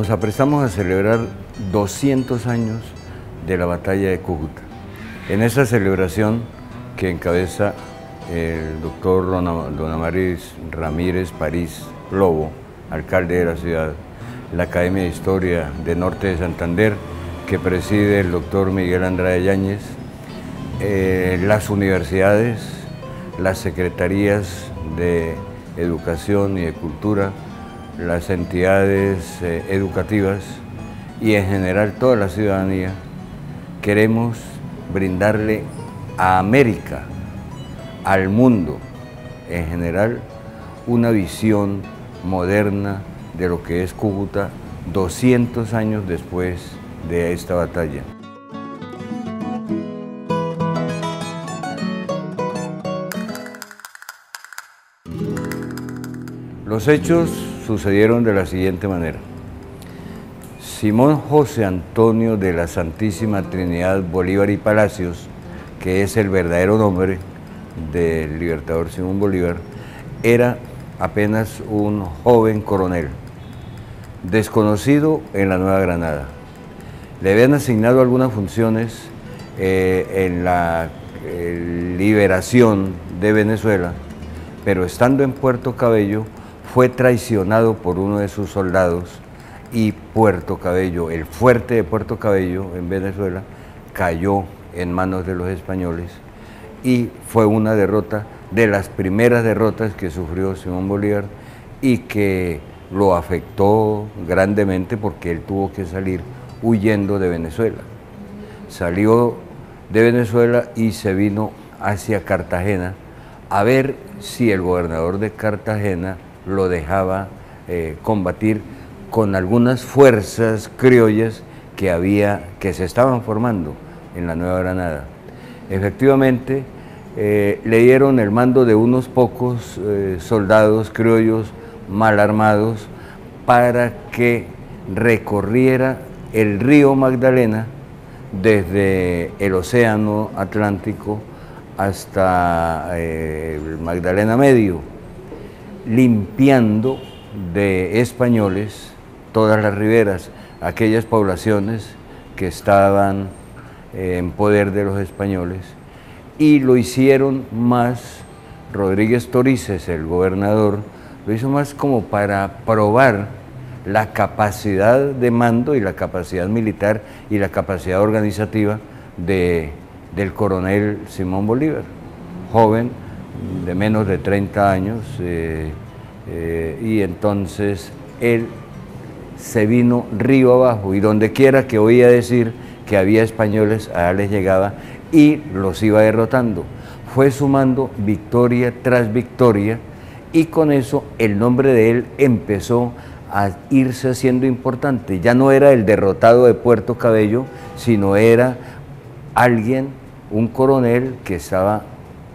Nos aprestamos a celebrar 200 años de la batalla de Cúcuta. En esta celebración que encabeza el doctor Don Amaris Ramírez París Lobo, alcalde de la ciudad, la Academia de Historia de Norte de Santander, que preside el doctor Miguel Andrade Yáñez, las universidades, las secretarías de Educación y de Cultura, las entidades educativas y en general toda la ciudadanía, queremos brindarle a América, al mundo en general, una visión moderna de lo que es Cúcuta 200 años después de esta batalla. Los hechos sucedieron de la siguiente manera. Simón José Antonio de la Santísima Trinidad Bolívar y Palacios, que es el verdadero nombre del libertador Simón Bolívar, era apenas un joven coronel, desconocido en la Nueva Granada. Le habían asignado algunas funciones en la liberación de Venezuela, pero estando en Puerto Cabello fue traicionado por uno de sus soldados y Puerto Cabello, el fuerte de Puerto Cabello en Venezuela, cayó en manos de los españoles y fue una derrota de las primeras derrotas que sufrió Simón Bolívar y que lo afectó grandemente porque él tuvo que salir huyendo de Venezuela. Salió de Venezuela y se vino hacia Cartagena a ver si el gobernador de Cartagena lo dejaba combatir con algunas fuerzas criollas que se estaban formando en la Nueva Granada. Efectivamente, le dieron el mando de unos pocos soldados criollos mal armados para que recorriera el río Magdalena desde el Océano Atlántico hasta el Magdalena Medio, limpiando de españoles todas las riberas, aquellas poblaciones que estaban en poder de los españoles, y lo hicieron más, Rodríguez Torices, el gobernador, lo hizo más como para probar la capacidad de mando y la capacidad militar y la capacidad organizativa del coronel Simón Bolívar, joven de menos de 30 años, y entonces él se vino río abajo y donde quiera que oía decir que había españoles, allá les llegaba y los iba derrotando. Fue sumando victoria tras victoria y con eso el nombre de él empezó a irse haciendo importante. Ya no era el derrotado de Puerto Cabello, sino era alguien, un coronel que estaba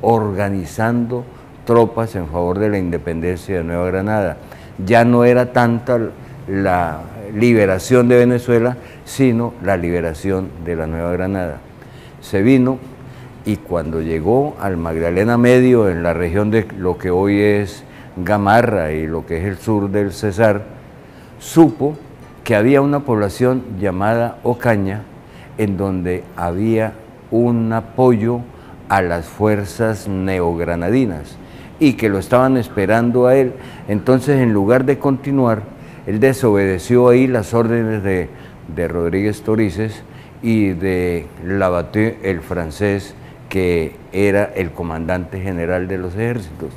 organizando tropas en favor de la independencia de Nueva Granada. Ya no era tanta la liberación de Venezuela, sino la liberación de la Nueva Granada. Se vino y cuando llegó al Magdalena Medio, en la región de lo que hoy es Gamarra y lo que es el sur del Cesar, supo que había una población llamada Ocaña, en donde había un apoyo a las fuerzas neogranadinas y que lo estaban esperando a él. Entonces, en lugar de continuar, él desobedeció ahí las órdenes de Rodríguez Torices y de Lavater, el francés, que era el comandante general de los ejércitos.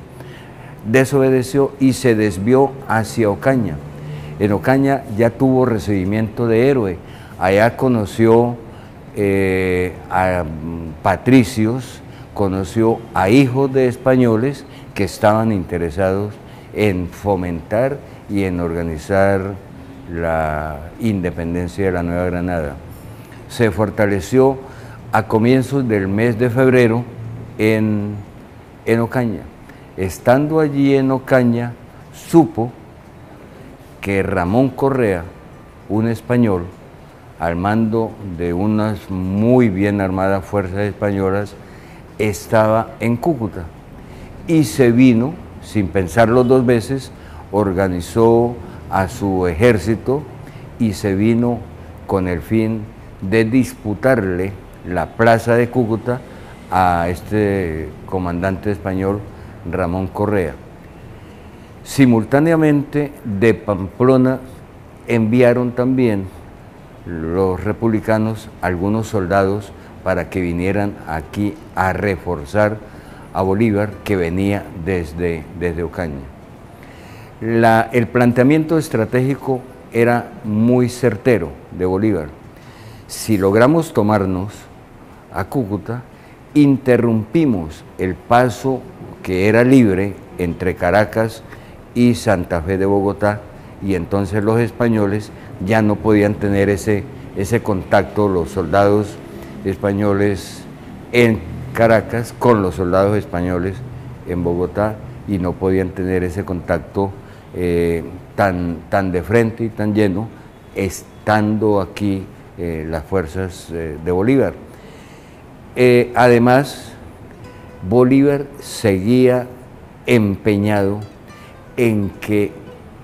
Desobedeció y se desvió hacia Ocaña. En Ocaña ya tuvo recibimiento de héroe. Allá conoció a patricios, conoció a hijos de españoles que estaban interesados en fomentar y en organizar la independencia de la Nueva Granada. Se fortaleció a comienzos del mes de febrero en Ocaña. Estando allí en Ocaña, supo que Ramón Correa, un español, al mando de unas muy bien armadas fuerzas españolas, estaba en Cúcuta y se vino, sin pensarlo dos veces, organizó a su ejército y se vino con el fin de disputarle la plaza de Cúcuta a este comandante español Ramón Correa. Simultáneamente de Pamplona enviaron también los republicanos algunos soldados para que vinieran aquí a reforzar a Bolívar, que venía desde Ocaña. El planteamiento estratégico era muy certero de Bolívar. Si logramos tomarnos a Cúcuta, interrumpimos el paso que era libre entre Caracas y Santa Fe de Bogotá, y entonces los españoles ya no podían tener ese contacto, los soldados españoles en Caracas con los soldados españoles en Bogotá, y no podían tener ese contacto tan de frente y tan lleno, estando aquí las fuerzas de Bolívar. Además, Bolívar seguía empeñado en que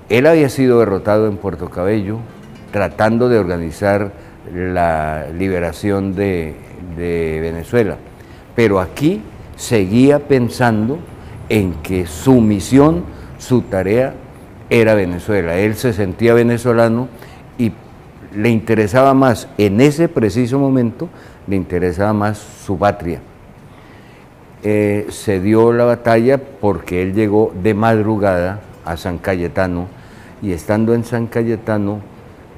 él había sido derrotado en Puerto Cabello, tratando de organizar la liberación de Venezuela, pero aquí seguía pensando en que su misión, su tarea era Venezuela. Él se sentía venezolano y le interesaba más, en ese preciso momento, le interesaba más su patria. Se dio la batalla porque él llegó de madrugada a San Cayetano, y estando en San Cayetano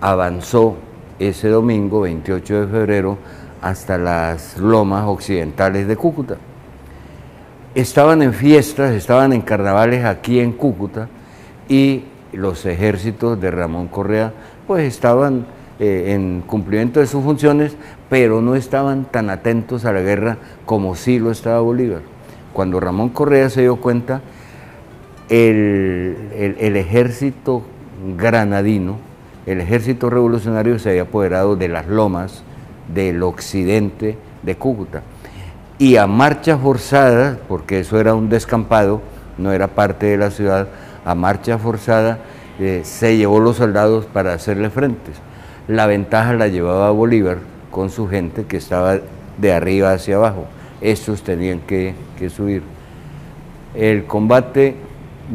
avanzó ese domingo 28 de febrero hasta las lomas occidentales de Cúcuta. Estaban en fiestas, estaban en carnavales aquí en Cúcuta, y los ejércitos de Ramón Correa pues estaban en cumplimiento de sus funciones, pero no estaban tan atentos a la guerra como sí lo estaba Bolívar. Cuando Ramón Correa se dio cuenta, el ejército granadino, el ejército revolucionario, se había apoderado de las lomas del occidente de Cúcuta, y a marcha forzada, porque eso era un descampado, no era parte de la ciudad, a marcha forzada se llevó los soldados para hacerle frentes. La ventaja la llevaba Bolívar con su gente, que estaba de arriba hacia abajo. Estos tenían que subir. El combate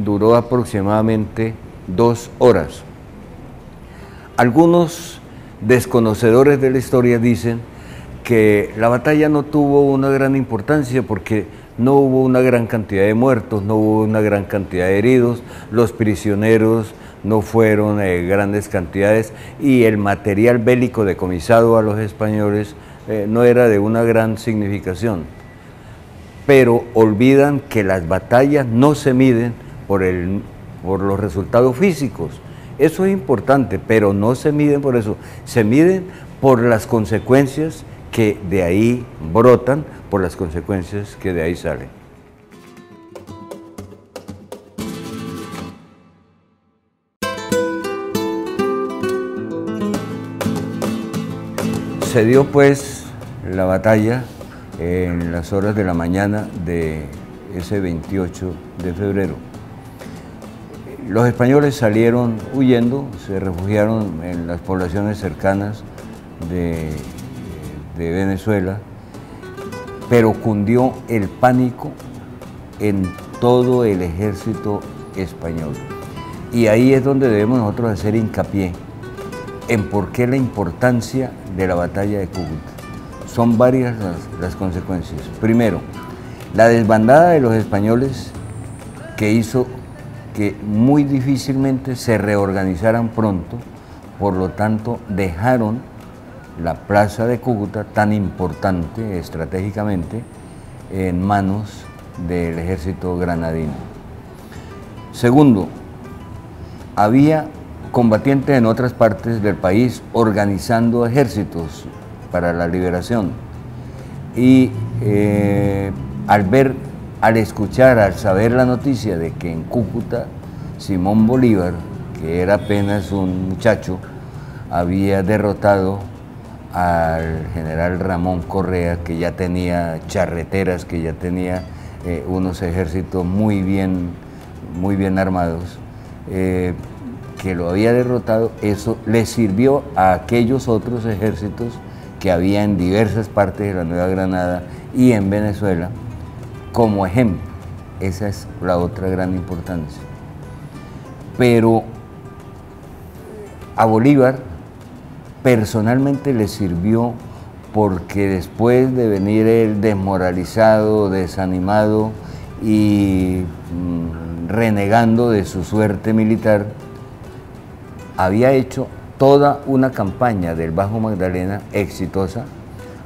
duró aproximadamente 2 horas. Algunos desconocedores de la historia dicen que la batalla no tuvo una gran importancia porque no hubo una gran cantidad de muertos, no hubo una gran cantidad de heridos, los prisioneros no fueron grandes cantidades, y el material bélico decomisado a los españoles no era de una gran significación. Pero olvidan que las batallas no se miden por los resultados físicos. Eso es importante, pero no se miden por eso, se miden por las consecuencias que de ahí brotan, por las consecuencias que de ahí salen. Se dio pues la batalla en las horas de la mañana de ese 28 de febrero. Los españoles salieron huyendo, se refugiaron en las poblaciones cercanas de Venezuela, pero cundió el pánico en todo el ejército español. Y ahí es donde debemos nosotros hacer hincapié en por qué la importancia de la batalla de Cúcuta. Son varias las consecuencias. Primero, la desbandada de los españoles, que hizo que muy difícilmente se reorganizaran pronto, por lo tanto dejaron la plaza de Cúcuta, tan importante estratégicamente, en manos del ejército granadino. Segundo, había combatientes en otras partes del país organizando ejércitos para la liberación, y al escuchar, al saber la noticia de que en Cúcuta Simón Bolívar, que era apenas un muchacho, había derrotado al general Ramón Correa, que ya tenía charreteras, que ya tenía unos ejércitos muy bien armados, que lo había derrotado, eso le sirvió a aquellos otros ejércitos que había en diversas partes de la Nueva Granada y en Venezuela como ejemplo. Esa es la otra gran importancia. Pero a Bolívar personalmente le sirvió porque después de venir él desmoralizado, desanimado y renegando de su suerte militar, había hecho toda una campaña del Bajo Magdalena exitosa,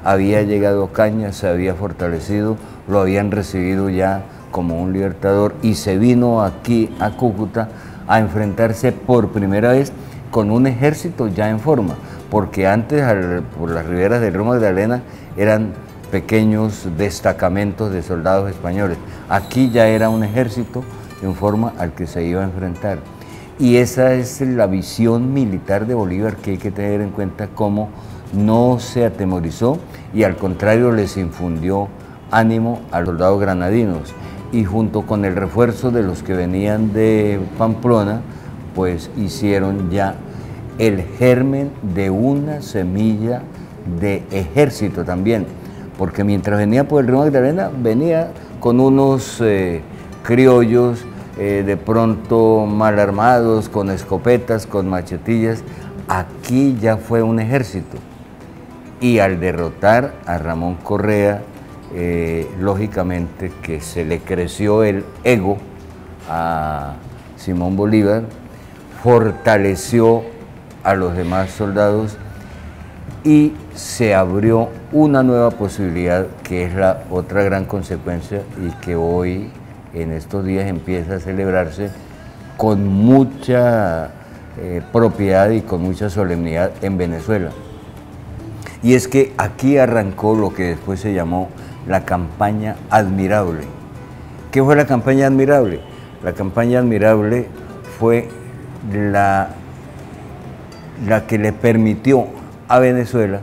había llegado a Ocaña, se había fortalecido, lo habían recibido ya como un libertador y se vino aquí a Cúcuta a enfrentarse por primera vez con un ejército ya en forma, porque antes por las riberas del río Magdalena eran pequeños destacamentos de soldados españoles. Aquí ya era un ejército en forma al que se iba a enfrentar. Y esa es la visión militar de Bolívar que hay que tener en cuenta, cómo no se atemorizó y al contrario les infundió ánimo a los soldados granadinos. Y junto con el refuerzo de los que venían de Pamplona, pues hicieron ya el germen de una semilla de ejército también, porque mientras venía por el río Magdalena, venía con unos criollos de pronto mal armados, con escopetas, con machetillas. Aquí ya fue un ejército. Y al derrotar a Ramón Correa, lógicamente que se le creció el ego a Simón Bolívar, fortaleció a los demás soldados y se abrió una nueva posibilidad, que es la otra gran consecuencia y que hoy en estos días empieza a celebrarse con mucha propiedad y con mucha solemnidad en Venezuela. Y es que aquí arrancó lo que después se llamó la campaña admirable. ¿Qué fue la campaña admirable? La campaña admirable fue la que le permitió a Venezuela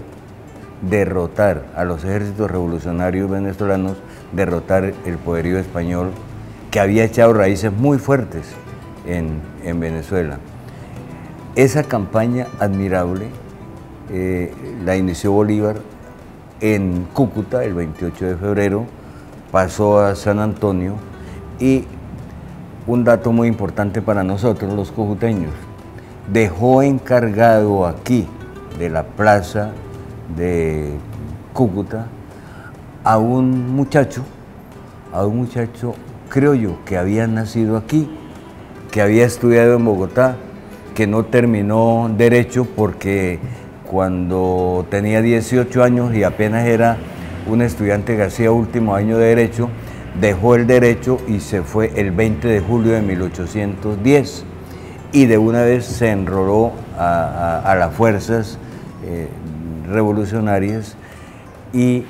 derrotar a los ejércitos revolucionarios venezolanos, derrotar el poderío español que había echado raíces muy fuertes en Venezuela. Esa campaña admirable la inició Bolívar en Cúcuta el 28 de febrero, pasó a San Antonio y un dato muy importante para nosotros los cucuteños, dejó encargado aquí de la plaza de Cúcuta a un muchacho criollo que había nacido aquí, que había estudiado en Bogotá, que no terminó Derecho porque cuando tenía 18 años y apenas era un estudiante que hacía último año de Derecho, dejó el Derecho y se fue el 20 de julio de 1810 y de una vez se enroló a las fuerzas revolucionarias y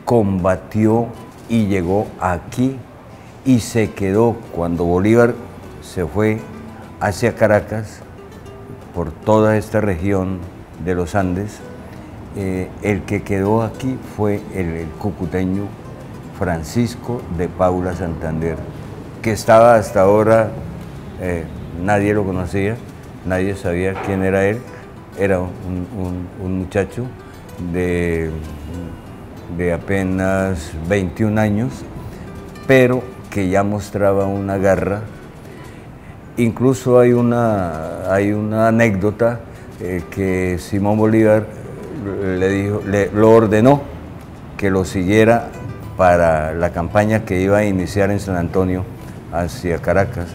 combatió y llegó aquí y se quedó cuando Bolívar se fue hacia Caracas por toda esta región de los Andes. El que quedó aquí fue el cucuteño Francisco de Paula Santander, que estaba hasta ahora, nadie lo conocía, nadie sabía quién era él. Era un muchacho de apenas 21 años, pero que ya mostraba una garra. Incluso hay una anécdota que Simón Bolívar lo ordenó que lo siguiera para la campaña que iba a iniciar en San Antonio hacia Caracas,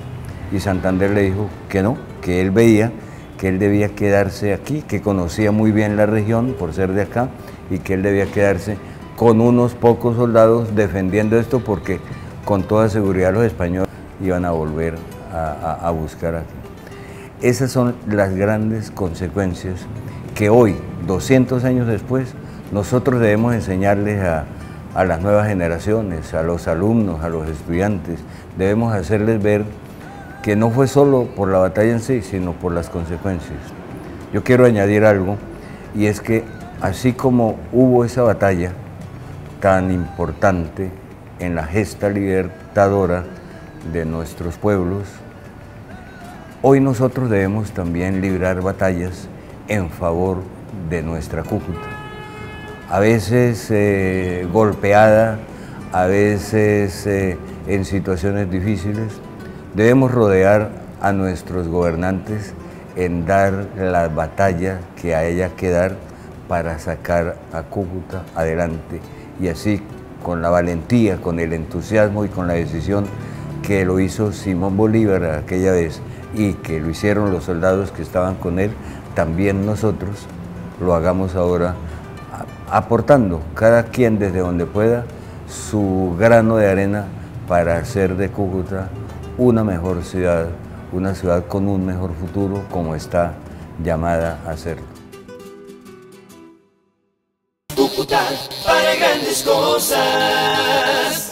y Santander le dijo que no, que él veía que él debía quedarse aquí, que conocía muy bien la región por ser de acá y que él debía quedarse con unos pocos soldados defendiendo esto, porque con toda seguridad los españoles iban a volver a buscar aquí. Esas son las grandes consecuencias que hoy, 200 años después, nosotros debemos enseñarles a las nuevas generaciones, a los alumnos, a los estudiantes. Debemos hacerles ver que no fue solo por la batalla en sí, sino por las consecuencias. Yo quiero añadir algo, y es que así como hubo esa batalla tan importante en la gesta libertadora de nuestros pueblos, Hoy nosotros debemos también librar batallas en favor de nuestra Cúcuta, a veces golpeada, a veces en situaciones difíciles. Debemos rodear a nuestros gobernantes en dar la batalla que haya que dar para sacar a Cúcuta adelante, y así con la valentía, con el entusiasmo y con la decisión que lo hizo Simón Bolívar aquella vez y que lo hicieron los soldados que estaban con él, también nosotros lo hagamos ahora, aportando cada quien desde donde pueda su grano de arena para hacer de Cúcuta una mejor ciudad, una ciudad con un mejor futuro, como está llamada a ser. Cúcuta para grandes cosas.